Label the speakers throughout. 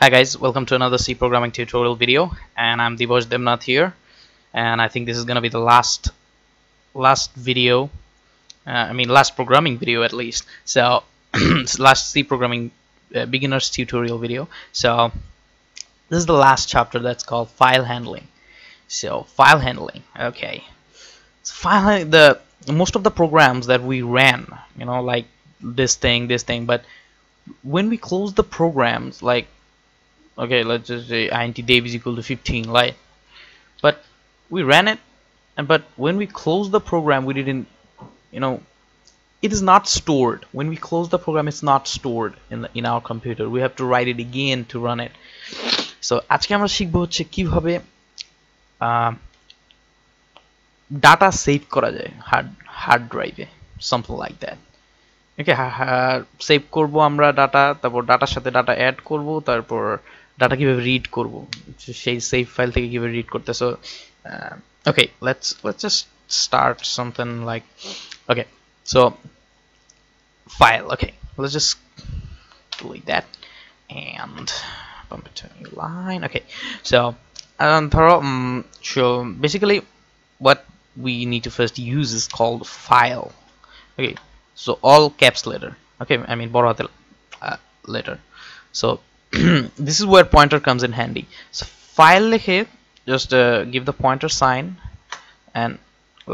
Speaker 1: Hi guys, welcome to another C programming tutorial video, and I'm Dibosh Demnath here, and I think this is gonna be the last video. Last programming video at least. So, it's last C programming beginners tutorial video. So, this is the last chapter that's called file handling. So, file handling. Okay, so the most of the programs that we ran, like this thing, but when we close the programs, like okay, let's just say int dev is equal to 15, like, but we ran it, but when we close the program, we didn't, it is not stored. When we close the program, it's not stored in our computer. We have to write it again to run it. So আজকে আমরা শিখবো হচ্ছে কিভাবে data save করা যায় hard ড্রাইভে, something like that. Okay, save করব আমরা ডাটা, তারপর ডাটার সাথে ডাটা অ্যাড করব, তারপর ডাটা কিভাবে রিড করব, সেই সেভ ফাইল থেকে কিভাবে রিড করতে। So okay, let's just start something like, okay, so file, okay, let's just delete that and bump it to a new line. Okay, so so basically what we need to first use is called file. Okay, so all caps letter, okay, I mean বড় হাতের letter. So this is where pointer comes in handy. So file লিখে just give the pointer sign, and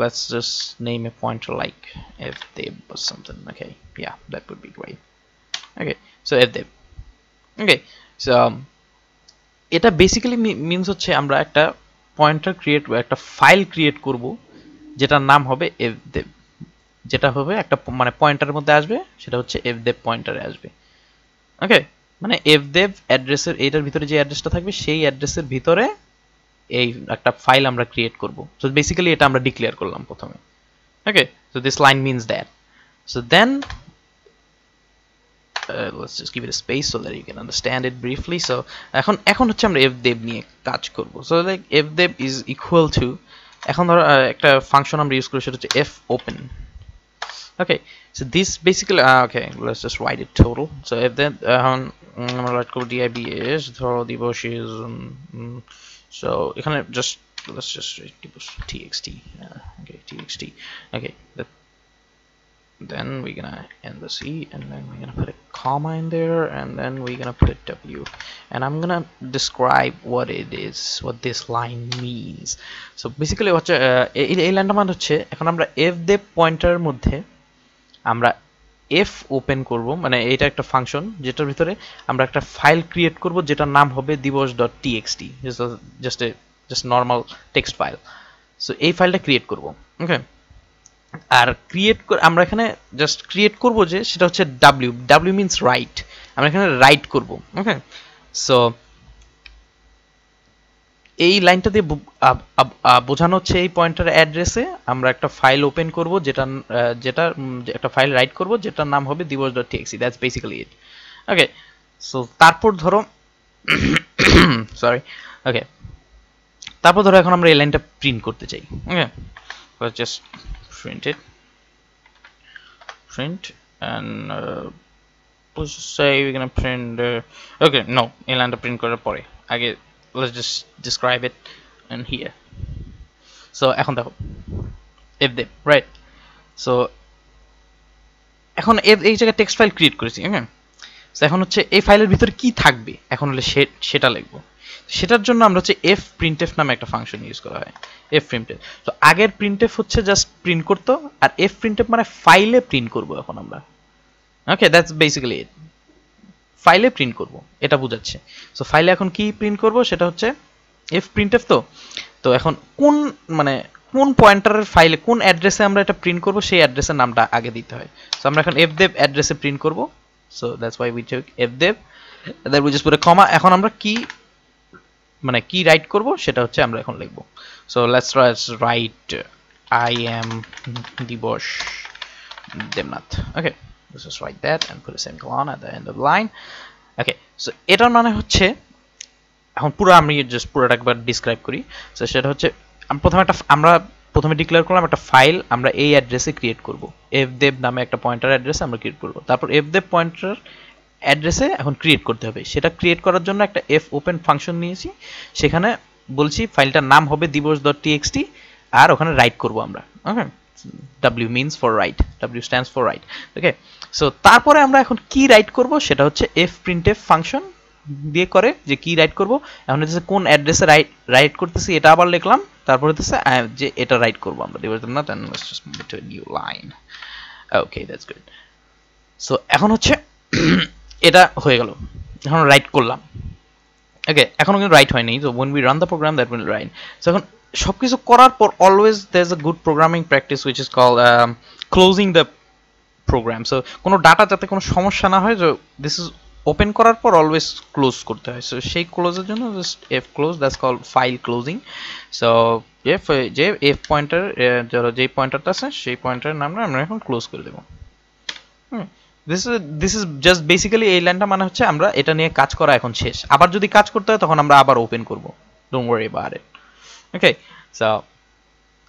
Speaker 1: let's just name a pointer like fdev or something. Okay, yeah, that would be great. Okay, so fdev. Okay, so এটা basically means হচ্ছে আমরা একটা pointer create, একটা file create করব যেটার নাম হবে fdev, যেটা হবে একটা মানে পয়েন্টারের মধ্যে আসবে, সেটা হচ্ছে fdev পয়েন্টারে আসবে। ওকে, মানে fdev অ্যাড্রেসের, এটার ভিতরে যে অ্যাড্রেসটা থাকবে সেই অ্যাড্রেসের ভিতরে এই একটা ফাইল আমরা ক্রিয়েট করব। সো বেসিক্যালি এটা আমরা ডিক্লেয়ার করলাম প্রথমে। Okay, so this line means that. So then let's just give it a space so that you can understand it briefly. So এখন হচ্ছে আমরা fdev নিয়ে কাজ করব। So like fdev is equal to, এখন ধরো একটা ফাংশন আমরা ইউজ করি, সেটা হচ্ছে fopen. Okay, so this basically okay, let's just write it total. So if then আমরা রাইট করব dib is, ধরো দিবস is so এখানে just let's just write দিবস txt. Okay, txt. Okay, then we're gonna end the C, and then we're gonna put a comma in there, and then we're gonna put a W, and I'm gonna describe what it is, what this line means. So basically হচ্ছে এই লাইনটা মানে হচ্ছে, এখন আমরা fdev পয়েন্টারের মধ্যে আমরা f open করব, মানে এটা একটা ফাংশন যেটার ভিতরে আমরা একটা ফাইল ক্রিয়েট করব যেটার নাম হবে dibosh.txt, just normal text file. So এই ফাইলটা ক্রিয়েট করব। ওকে, আর ক্রিয়েট আমরা এখানে জাস্ট ক্রিয়েট করব যে সেটা হচ্ছে w মিন্স রাইট, আমরা এখানে রাইট করব। ওকে, সো এই লাইনটা দিয়ে বোঝানো হচ্ছে এই পয়েন্টার অ্যাড্রেসে আমরা একটা ফাইল ওপেন করব, যেটা একটা ফাইল রাইট করব যেটার নাম হবে dibosh.txt। That's basically it. Okay, so তারপর ধরো সরি, ওকে, তারপর ধরো এখন আমরা এই লাইনটা প্রিন্ট করতে চাই। ওকে, just print it, print, and let's say we're gonna print okay, no, এই লাইনটা প্রিন্ট করার পরে আগে let's just describe it in here. So এখন দেখো fdev, right? So এখন এই জায়গায় টেক্সট ফাইল ক্রিয়েট করেছি। ওকে, সো এখন হচ্ছে এই ফাইলের ভিতরে কি থাকবে, এখন হলে সেটা লিখবো। সেটার জন্য আমরা হচ্ছে fprintf নামে একটা ফাংশন ইউজ করা হয়, fprintf। তো আগের printf হচ্ছে জাস্ট প্রিন্ট করতো, আর fprintf মানে ফাইলে প্রিন্ট করব এখন আমরা। ওকে, দ্যাটস বেসিক্যালি ইট, ফাইলে প্রিন্ট করব, এটা বোঝাচ্ছে। সো ফাইলে এখন কি প্রিন্ট করব, সেটা হচ্ছে fprintf। তো এখন কোন পয়েন্টারের ফাইলে কোন অ্যাড্রেসে আমরা এটা প্রিন্ট করব, সেই অ্যাড্রেসের নামটা আগে দিতে হয়। সো আমরা এখন fdev অ্যাড্রেসে প্রিন্ট করব, so that's why we took fdev, then we just put a comma. এখন আমরা কি রাইট করব সেটা হচ্ছে আমরা এখন লিখব। So let's write I am Dibosh Demnath. Okay, let's just write that and put a semicolon at the end of the line. Okay, so এটার মানে হচ্ছে, এখন পুরো আমি জাস্ট পুরোটা একবার ডিসক্রাইব করি। সো সেটা হচ্ছে আমরা প্রথমে ডিক্লেয়ার করলাম একটা ফাইল আমরা এই অ্যাড্রেসে ক্রিয়েট করব, fdev নামে একটা পয়েন্টার অ্যাড্রেসে আমরা ক্রিয়েট করব। তারপর fdev পয়েন্টার অ্যাড্রেসে এখন ক্রিয়েট করতে হবে। সেটা ক্রিয়েট করার জন্য একটা এফ ওপেন ফাংশন নিয়েছি, সেখানে বলছি ফাইলটার নাম হবে divorce.txt, আর ওখানে রাইট করব আমরা। ওকে, w means for write, w stands for write। Okay, so তারপরে আমরা এখন কি রাইট করব সেটা হচ্ছে এফ printf ফাংশন দিয়ে করে যে কি রাইট করব। এখন হচ্ছে কোন অ্যাড্রেসে রাইট করতেছি এটা আবার লিখলাম, তারপর হচ্ছে যে এটা রাইট করব আমরা divorce.not, and let's just move it to a new line. Okay, that's good. So এখন হচ্ছে এটা হয়ে গেল, এখন রাইট করলাম। ওকে, এখনো কিন্তু রাইট হয়নি, তো when we run the program that will write। So এখন সবকিছু করার পর always there is a good programming practice which is called closing the program। So কোনো ডাটা যাতে কোনো সমস্যা না হয়, so this is ওপেন করার পর অলওয়েজ ক্লোজ করতে হয়। সো সেই ক্লোজের জন্য just F close, that's called file closing. So F যে এফ পয়েন্টার, ধরো যেই পয়েন্টারটা আছে সেই পয়েন্টারের নামটা আমরা এখন ক্লোজ করে দেবো। দিস ইজ জাস্ট বেসিক্যালি এই লাইনটা মানে হচ্ছে আমরা এটা নিয়ে কাজ করা এখন শেষ। আবার যদি কাজ করতে হয় তখন আমরা আবার ওপেন করব, don't worry about it. Okay, so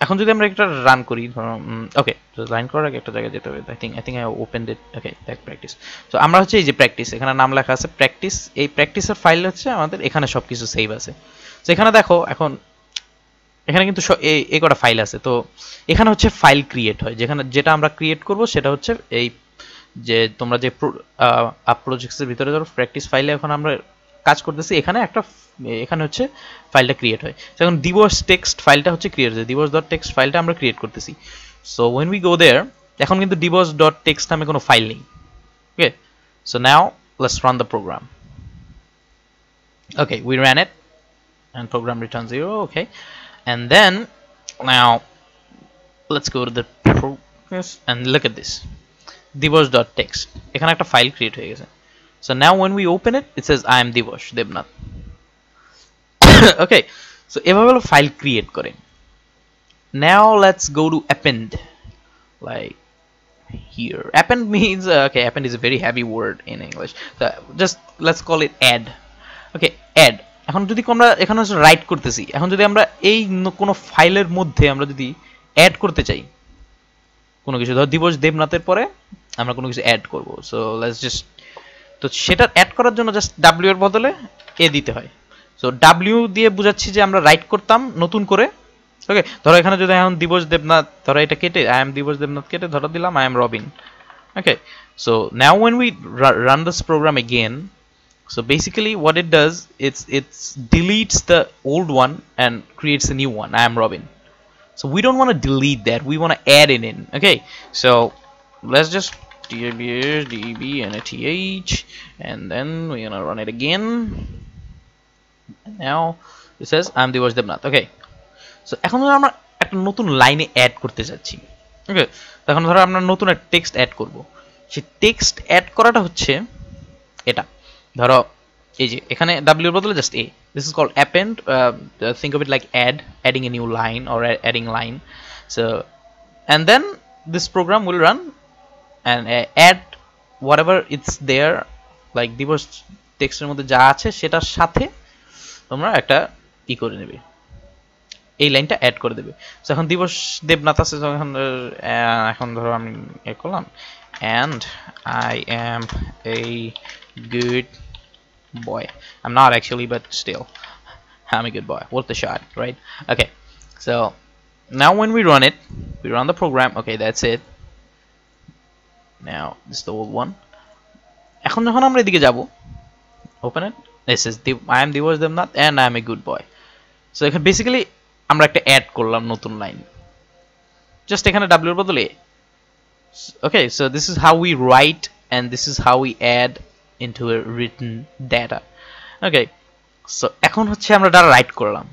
Speaker 1: এখন যদি আমরা একটা রান করি, ধরো ওকে, তো রান করার আগে একটা জায়গায় যেতে হবে। I think I opened it. Okay, that practice. তো আমরা হচ্ছে এই যে প্র্যাকটিস, এখানে নাম লেখা আছে প্র্যাকটিস, এই প্র্যাকটিসের ফাইল হচ্ছে আমাদের এখানে সবকিছু সেভ আছে। তো এখানে দেখো এখন এখানে কিন্তু এই কটা ফাইল আছে। তো এখানে হচ্ছে ফাইল ক্রিয়েট হয়, যেখানে যেটা আমরা ক্রিয়েট করব সেটা হচ্ছে এই যে তোমরা যে প্রজেক্টসের ভিতরে ধরো প্র্যাকটিস ফাইলে এখন আমরা কাজ করতেছি, এখানে একটা এখানে হচ্ছে ফাইলটা ক্রিয়েট হয়। এখন divorce text ফাইলটা হচ্ছে ক্রিয়েট হয়েছে, divorce.txt ফাইলটা আমরা ক্রিয়েট করতেছি। So when we go there, এখন কিন্তু divorce.txt নামে কোনো ফাইল নেই। Okay, so now let's run the program. Okay, we ran it and program returns 0. Okay, and then now let's go to the progress and look at this divorce.txt, এখানে একটা file create হয়ে গেছে। So now when we open it, it says I am Divorce Debnath. Okay, so এভাবে হলো file create করে। Now let's go to append, like here. Append means okay, append is a very heavy word in English, so just let's call it add. Okay, add। এখন যদি আমরা এখানে right করতেছি, এখন যদি আমরা এই কোনো ফাইলের মধ্যে আমরা যদি অ্যাড করতে চাই কোনো কিছু, ধর দিবস দেবনাথের পরে আমরা কোনো কিছু অ্যাড করব, সো লেটস জাস্ট, তো সেটা অ্যাড করার জন্য জাস্ট ডাব্লিউ এর বদলে এ দিতে হয়। সো ডাব্লিউ দিয়ে বুঝাচ্ছি যে আমরা রাইট করতাম নতুন করে। ওকে, ধরো এখানে যদি এখন দিবস দেবনাথ, ধরো এটা কেটে আই এম দিবস দেবনাথ কেটে ধরো দিলাম I am Robin. Okay, so now when we run this program again, so basically what it does, it's deletes the old one and creates a new one, I am Robin. So we don't want to delete that, we want to add it in. Okay, so let's just db and a th, and then we're gonna run it again, and now it says I'm Divorce Debnath. Okay, so এখন আমরা একটা নতুন লাইনে add করতে যাচ্ছি। ওকে, তখন ধরো আমরা নতুন একটা টেক্সট অ্যাড করব। সেই টেক্সট অ্যাড করাটা হচ্ছে এটা, ধরো এই যে এখানে w এর বদলে just a, this is called append. Think of it like adding a new line or adding line. So and then this program will run and add whatever it's there, like divorce text এর মধ্যে যা আছে সেটার সাথে তোমরা একটা কি করে নেবে, এই লাইনটা অ্যাড করে দেবে। সো এখন দিবস দেবনাথ আছে, এখন ধরো আমি এ করলাম and I am a good boy. I'm not actually, but still I'm a good boy, worth the shot, right? Okay, so now when we run it, we run the program. Okay, that's it. Now this is the old one. এখন যখন আমরা এদিকে যাব, open it, this is I am Divorce Debnath and I am a good boy. So এখানে basically আমরা একটা add করলাম নতুন লাইন, জাস্ট এখানে w এর বদলে। Okay, so this is how we write and this is how we add into a written data. Okay, so এখন হচ্ছে আমরা ডাটা রাইট করলাম,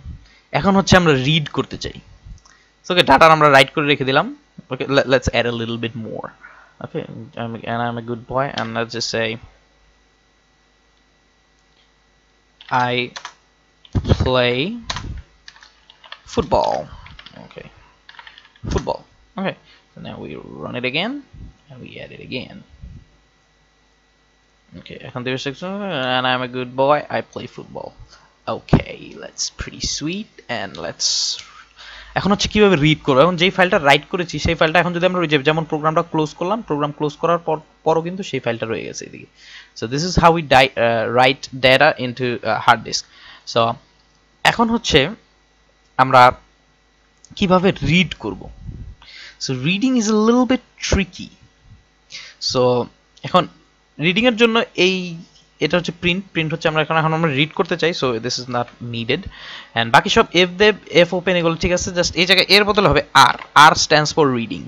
Speaker 1: এখন হচ্ছে আমরা রিড করতে চাই। So okay, ডাটা আমরা রাইট করে রেখে দিলাম। Okay, let's add a little bit more. Okay, and I'm a good boy, and let's just say I play football. Okay, football. Okay, so now we run it again and we add it again. Okay, and I'm a good boy, I play football. Okay, that's pretty sweet, and let's এখন হচ্ছে কিভাবে read করবো। এখন যেই ফাইলটা right করেছি সেই ফাইলটা এখন যদি আমরা যেমন প্রোগ্রামটা ক্লোজ করলাম, প্রোগ্রাম ক্লোজ করার পরও কিন্তু সেই ফাইলটা রয়ে গেছে এদিকে। So this is how we write data into hard disk. So এখন হচ্ছে আমরা কিভাবে রিড করব। So reading is a little bit tricky. So এখন রিডিং এর জন্য এটা হচ্ছে প্রিন্ট হচ্ছে আমরা এখন আমরা রিড করতে চাই, so this is not needed. And বাকি সব এফ দেব, এফ ওপেন এগুলো ঠিক আছে, জাস্ট এই জায়গায় এর বদলে হবে R stands for reading.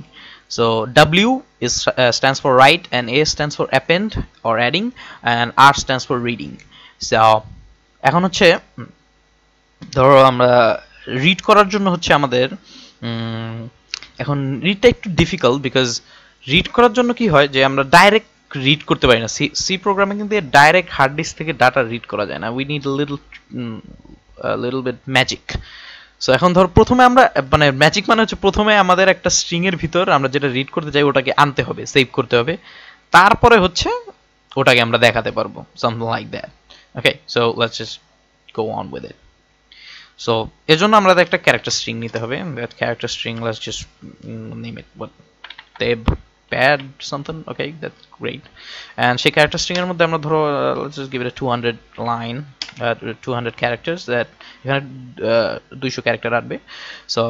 Speaker 1: So W is stands for write, and A stands for append or adding, and R stands for reading. So এখন হচ্ছে ধরো আমরা রিড করার জন্য হচ্ছে আমাদের এখন রিডটা একটু ডিফিকাল্ট, বিকজ রিড করার জন্য কি হয় যে আমরা ডাইরেক্ট রিড করতে পারি না। সি প্রোগ্রামে কিন্তু ডাইরেক্ট হার্ড ডিস্ক থেকে ডাটা রিড করা যায় না, we need little bit magic. So এখন ধর প্রথমে আমরা মানে ম্যাজিক মানে হচ্ছে প্রথমে আমাদের একটা স্ট্রিং এর ভিতর আমরা যেটা রিড করতে চাই ওটাকে আনতে হবে, সেভ করতে হবে, তারপরে হচ্ছে ওটাকে আমরা দেখাতে পারবো, something like that. Okay, so let's just go on with it. So এজন্য আমরা একটা ক্যারেক্টার স্ট্রিং নিতে হবে। That character string, let's just name it what tab pad something. Okay, that's great. And সেই ক্যারেক্টার স্ট্রিং এর মধ্যে আমরা ধরো let's just give it a 200 line, 200 characters, that এখানে 200 ক্যারেক্টার আসবে। সো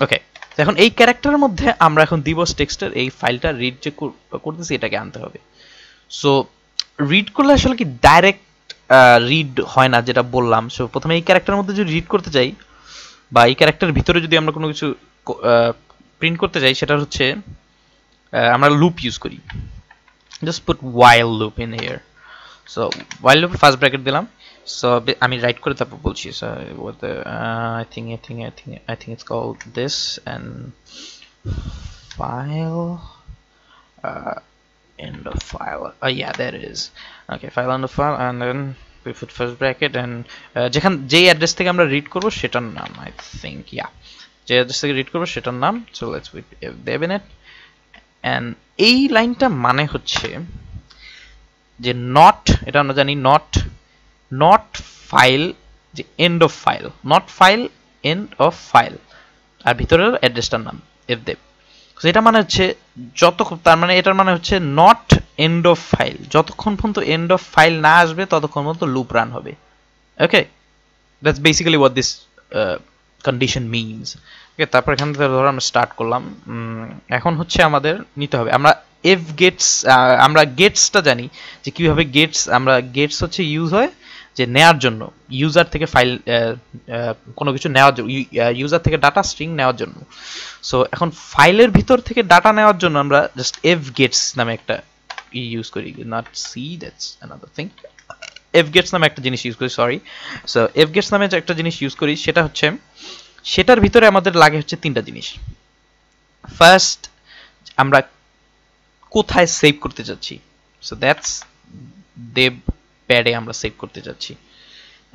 Speaker 1: ওকে, এখন এই ক্যারেক্টারের মধ্যে আমরা এখন দিবস টেক্সটের এই ফাইলটা রিড যে করতেছি এটাকে আনতে হবে। সো রিড করলে আসলে কি ডাইরেক্ট রিড হয় না, যেটা বললাম। সো প্রথমে এই ক্যারেক্টারের মধ্যে যদি রিড করতে চাই বা এই ক্যারেক্টারের ভিতরে যদি আমরা কোনো কিছু প্রিন্ট করতে চাই, সেটা হচ্ছে আমরা লুপ ইউজ করি। Just put while loop in here. So while loop first bracket দিলাম। সো আমি রাইট করে তারপর বলছি। So what the I think it's called this, and file end of file. Yeah, that is okay, file end of file, and then we put first bracket, and যেই address থেকে আমরা read করব সেটার নাম, I think, yeah, যে address থেকে read করব সেটার নাম। So let's put dev in it, and এই লাইনটা মানে হচ্ছে যে নট, এটা আমরা জানি নট ফাইল, যে end of file, not file end of file, আর ভিতরের অ্যাড্রেসটার নাম fdev। এটা মানে হচ্ছে যতক্ষণ, তার মানে এটার মানে হচ্ছে নট এন্ড অফ ফাইল, যতক্ষণ পর্যন্ত এন্ড অফ ফাইল না আসবে ততক্ষণ পর্যন্ত লুপ রান হবে। Okay, that's basically what this condition means. Okay, তারপর এখান থেকে ধরো আমরা স্টার্ট করলাম। এখন হচ্ছে আমাদের নিতে হবে, আমরা এফ গেটস, আমরা গেটসটা জানি যে কিভাবে গেটস হচ্ছে ইউজ হয় যে নেয়ার জন্য, ইউজার থেকে ফাইল কোনো কিছু নেওয়ার জন্য, ইউজার থেকে ডাটা স্ট্রিং নেওয়ার জন্য। সো এখন ফাইলের ভিতর থেকে ডাটা নেওয়ার জন্য আমরা জাস্ট এফ গেটস নামে একটা ইউজ করি, not C, that's another thing. F gets নামে একটা জিনিস ইউজ করি, সরি। সো এফ গেটস নামে যে একটা জিনিস ইউজ করি, সেটা হচ্ছে সেটার ভিতরে আমাদের লাগে হচ্ছে তিনটা জিনিস। ফার্স্ট, আমরা কোথায় সেভ করতে যাচ্ছি, সো দ্যাটস দেব প্যাডে আমরা সেভ করতে যাচ্ছি।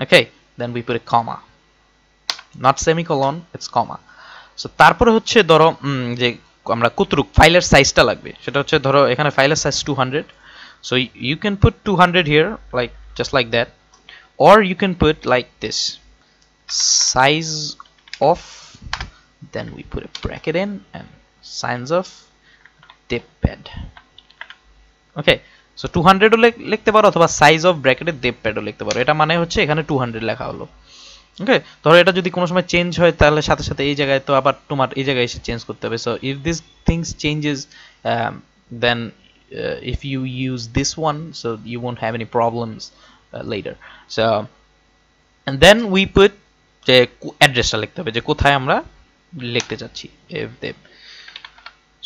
Speaker 1: Okay, then we put a comma, not semicolon, it's comma. So তারপরে হচ্ছে ধরো যে আমরা কতটুক ফাইলের সাইজটা লাগবে, সেটা হচ্ছে ধরো এখানে ফাইলের size 200, so you can put 200 here, like just like that, or you can put like this, size of, then we put a bracket in, and size of depad. Okay, so 200 ও লিখতে পারো, অথবা সাইজ অফ ব্র্যাকেটে depad ও লিখতে পারো। এটা মানে হচ্ছে এখানে 200 লেখা হলো। ওকে, ধরো এটা যদি কোনো সময় চেঞ্জ হয় তাহলে সাথে সাথে এই জায়গায় তো আবার তোমার এই জায়গায় এসে চেঞ্জ করতে হবে। So if this things changes, then if you use this one, so you won't have any problems later. So and then we put যে অ্যাড্রেসটা লিখতে হবে, যে কোথায় আমরা লিখতে যাচ্ছি fdev.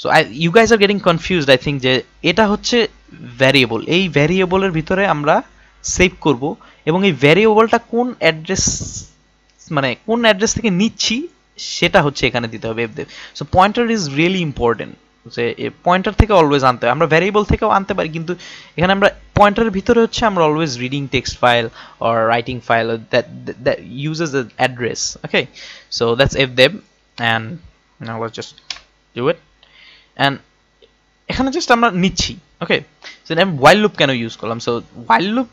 Speaker 1: So you guys are getting confused, I think, যে এটা হচ্ছে ভ্যারিয়েবল, এই ভ্যারিয়েবলের ভিতরে আমরা সেভ করব, এবং এই ভ্যারিয়েবলটা কোন অ্যাড্রেস, মানে কোন অ্যাড্রেস থেকে নিচ্ছি সেটা হচ্ছে এখানে দিতে হবে fdev. So pointer is really important, যে পয়েন্টার থেকে অলওয়েজ আনতে হয়। আমরা ভ্যারিয়েবল থেকেও আনতে পারি, কিন্তু এখানে আমরা পয়েন্টারের ভিতরে হচ্ছে আমরা always reading text file or writing file that uses the address. Okay, so that's fdev, and now let's just do it. And এখানে জাস্ট আমরা নিচ্ছি। ওকে, সো আমি while loop কেন ইউজ করলাম, সো while loop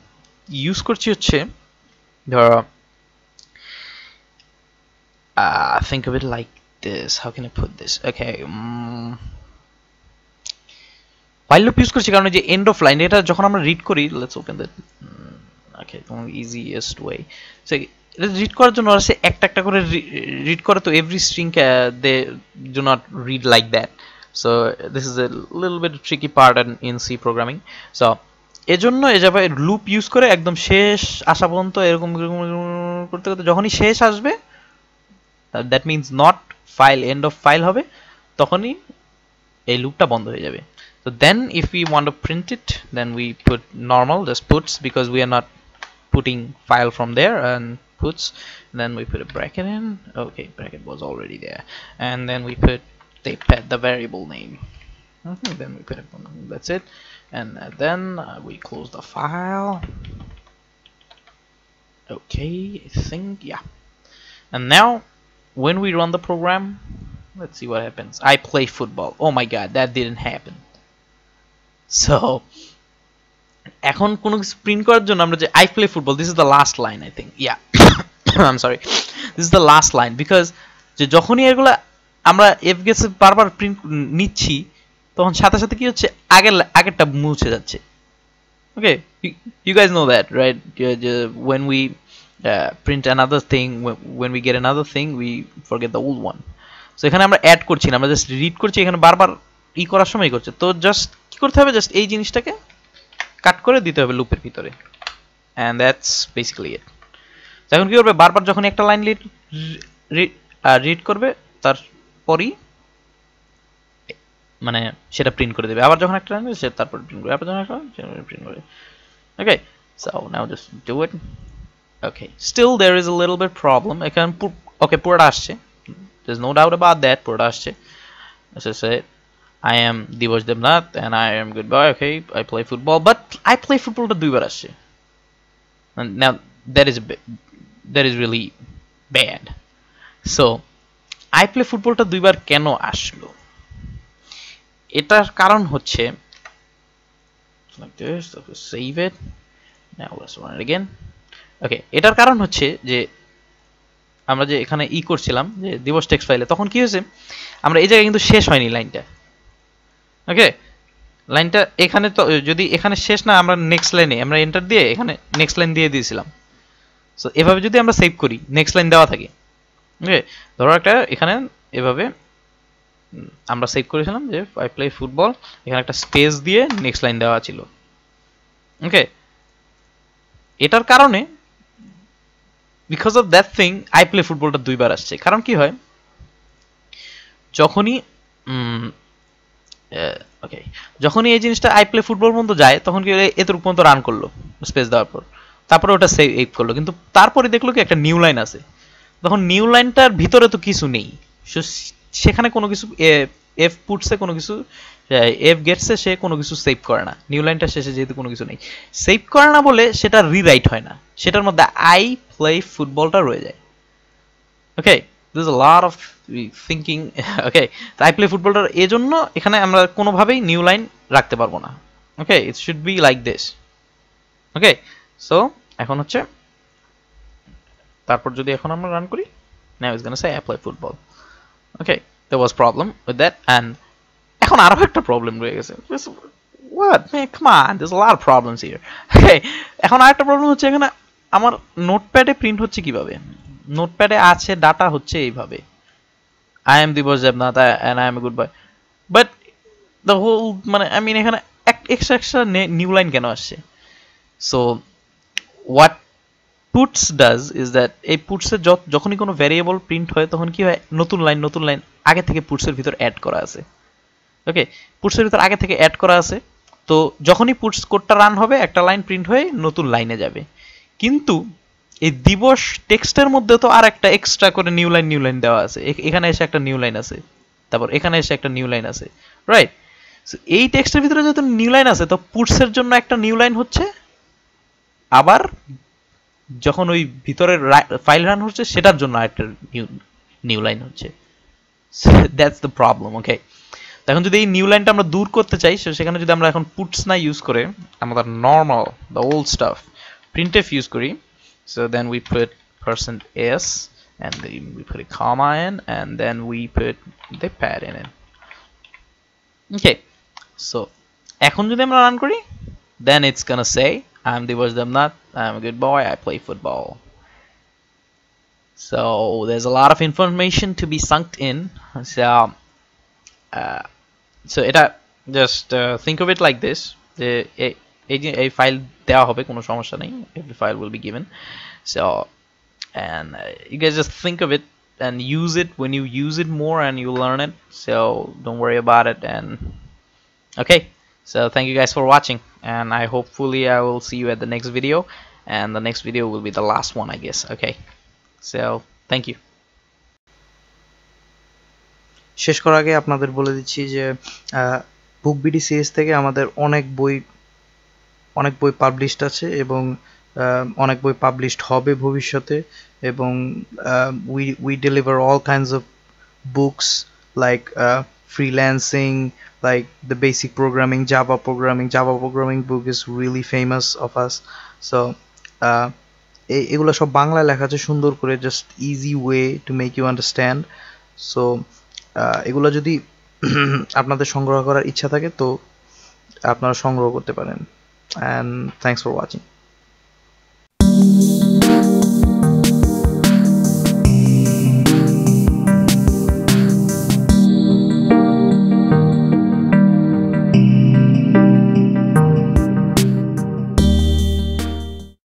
Speaker 1: ইউজ করছি হচ্ছে ধরো think of it like this? How can I put this? Okay. while loop use করছি কারণ যে end of line এটা যখন আমরা read করি, let's open that. Okay, easiest way. So এটা read করার জন্য আসে একটা একটা করে read করে, তো every string they do not read like that. So this is a little bit tricky part in C programming. So এজন্য এই যাবে লুপ ইউজ করে একদম শেষ আসা পর্যন্ত এরকম করতে করতে যখনই শেষ আসবে, that means not file end of file হবে, তখনই এই লুপটা বন্ধ হয়ে যাবে. So then if we want to print it, then we put normal, just puts, because we are not putting file from there, and puts, then we put a bracket in. Okay, bracket was already there, and then we put the variable name. Then we put it, that's it, and then we close the file. Okay, I think, yeah. And now when we run the program, let's see what happens. I play football. Oh my god, that didn't happen. So এখন কোনো কিছু print করার জন্য আমরা যে I play football, this is the last line, I think. Yeah. I'm sorry, this is the last line, because যে যখনই এগুলা আমরা f গেছে বারবার প্রিন্ট নিচ্ছি, তখন সাথে সাথে কি হচ্ছে, আগেরটা মুছে যাচ্ছে. Okay, you guys know that, right? When we print another thing, when we get another thing, we forget the old one. So এখানে আমরা অ্যাড করছি না, আমরা জাস্ট রিড করছি, এখানে বারবার ই করার সময় করছে, তো জাস্ট কি করতে হবে, জাস্ট এই জিনিসটাকে কাট করে দিতে হবে লুপের ভিতরে, and that's basically it. এখন কি করবে, বারবার যখন একটা লাইন রিড করবে তারপরই মানে সেটা প্রিন্ট করে দেবে, আবার যখন একটা লাইন সে তারপর প্রিন্ট করবে, আবার যখন একটা প্রিন্ট করবে. Okay, so now just do it. Okay, still there is a little bit problem. এখানে okay পুরোটা আসছে, there's no doubt about that, পুরোটা আসছে. As I said, I am Divosh Devnath and I am good boy. Okay, I play football, but I play football to দুইবার আসছে, and now that is really bad. So I play football টা দুইবার কেন আসলো, এটার কারণ হচ্ছে like this. Let's save it. Now let's run it again. Okay, এটার কারণ হচ্ছে যে আমরা যে এখানে ই করছিলাম যে দিবস টেক্সট ফাইলে, তখন কি হয়েছে, আমরা এই জায়গায় কিন্তু শেষ হয়নি লাইনটা. ওকে, লাইনটা এখানে তো যদি এখানে শেষ না, আমরা নেক্সট লাইনে আমরা এন্টার দিয়ে এখানে নেক্সট লাইন দিয়ে দিয়েছিলাম. সো এভাবে যদি আমরা সেভ করি, নেক্সট লাইন দেওয়া থাকে. ওকে, ধরো একটা এখানে এভাবে আমরা সেভ করেছিলাম যে আই প্লে ফুটবল, এখানে একটা স্পেস দিয়ে নেক্সট লাইন দেওয়া ছিল. ওকে, এটার কারণে because of that thing I play ফুটবলটা দুইবার আসছে. কারণ কি হয়, যখনই ওকে যখনই এই জিনিসটা আই প্লে ফুটবল পর্যন্ত যায়, তখন কি এতটুকু পর্যন্ত রান করলো স্পেস দেওয়ার পর, তারপরে ওটা সেভ করলো, কিন্তু তারপরে দেখলো কি একটা নিউ লাইন আছে, তখন নিউ লাইনটার ভিতরে তো কিছু নেই, সেখানে কোনো কিছু এফ পুটসে কোনো কিছু এফ গেটসে সে কোনো কিছু সেভ করে না, নিউ লাইনটা শেষে যেহেতু কোনো কিছু নেই, সেভ করে না বলে সেটা রিরাইট হয় না, সেটার মধ্যে আই প্লে ফুটবলটা রয়ে যায়. ওকে, there's a lot of thinking. Okay, তো I play ফুটবলটার এজন্য এখানে আমরা কোনোভাবেই নিউ লাইন রাখতে পারবো না. ওকে, it should be like this. Okay, so এখন হচ্ছে তারপর যদি এখন আমরা রান করি, now it's gonna say I play football. Okay, there was problem with that, and এখন আরো একটা প্রবলেম রয়ে গেছে. What man, come on, there's a lot of problems here. Okay, এখন আরেকটা প্রবলেম হচ্ছে, এখানে আমার নোটপ্যাডে প্রিন্ট হচ্ছে কিভাবে, নোটপ্যাডে আছে ডাটা হচ্ছে এইভাবে, I am Divosh Devnath and I am a good boy, but the whole মানে I mean এখানে এক্সট্রা নিউ লাইন কেন আসছে? So what puts does is that এই puts এর যখনই কোনো ভ্যারিয়েবল প্রিন্ট হয়, তখন কি হয়, নতুন লাইন আগে থেকে puts এর ভিতর অ্যাড করা আছে. ওকে, puts এর ভিতর আগে থেকে অ্যাড করা আছে, তো যখনই puts কোডটা রান হবে, একটা লাইন প্রিন্ট হয়ে নতুন লাইনে যাবে. কিন্তু এই দিবস টেক্সটের মধ্যে তো আর একটা এক্সট্রা করে নিউ লাইন দেওয়া আছে, এখানে এসে একটা নিউ লাইন আছে, তারপর এখানে এসে একটা নিউ লাইন আছে, রাইট? এই টেক্সটের ভিতরে যেহেতু নিউ লাইন আছে, তো পুটসের জন্য একটা নিউ লাইন হচ্ছে, আবার যখন ওই ভিতরের ফাইল রান হচ্ছে সেটার জন্য একটা নিউ লাইন হচ্ছে. That's the problem. ওকে, এখন যদি এই নিউ লাইনটা আমরা দূর করতে চাই, সেখানে যদি আমরা এখন পুটস না ইউজ করে আমাদের normal the old staff printf use করি, so then we put %s and then we put a comma in, and then we put the padding in. Okay, so এখন যদি আমরা রান করি, then it's gonna say I'm Divas Damnath, I'm a good boy, I play football. So there's a lot of information to be sunk in. So so এটা just think of it like this, যে এই file দেওয়া হবে, কোনো সমস্যা নেই, every file will be given. So and you guys just think of it and use it when you use it more and you learn it, so don't worry about it. And okay, so thank you guys for watching, and I hopefully I will see you at the next video, and the next video will be the last one, I guess. Okay, so thank you.
Speaker 2: শেষ করার আগে আপনাদের বলে দিচ্ছি যে বুক BD series থেকে আমাদের অনেক বই পাবলিশড আছে, এবং অনেক বই পাবলিশড হবে ভবিষ্যতে, এবং we deliver all kinds of books like freelancing, like the basic programming, Java programming book is really famous of us. So এগুলো সব বাংলায় লেখা আছে সুন্দর করে, just easy way to make you understand. So এগুলো যদি আপনাদের সংগ্রহ করার ইচ্ছা থাকে তো আপনারা সংগ্রহ করতে পারেন, and thanks for watching.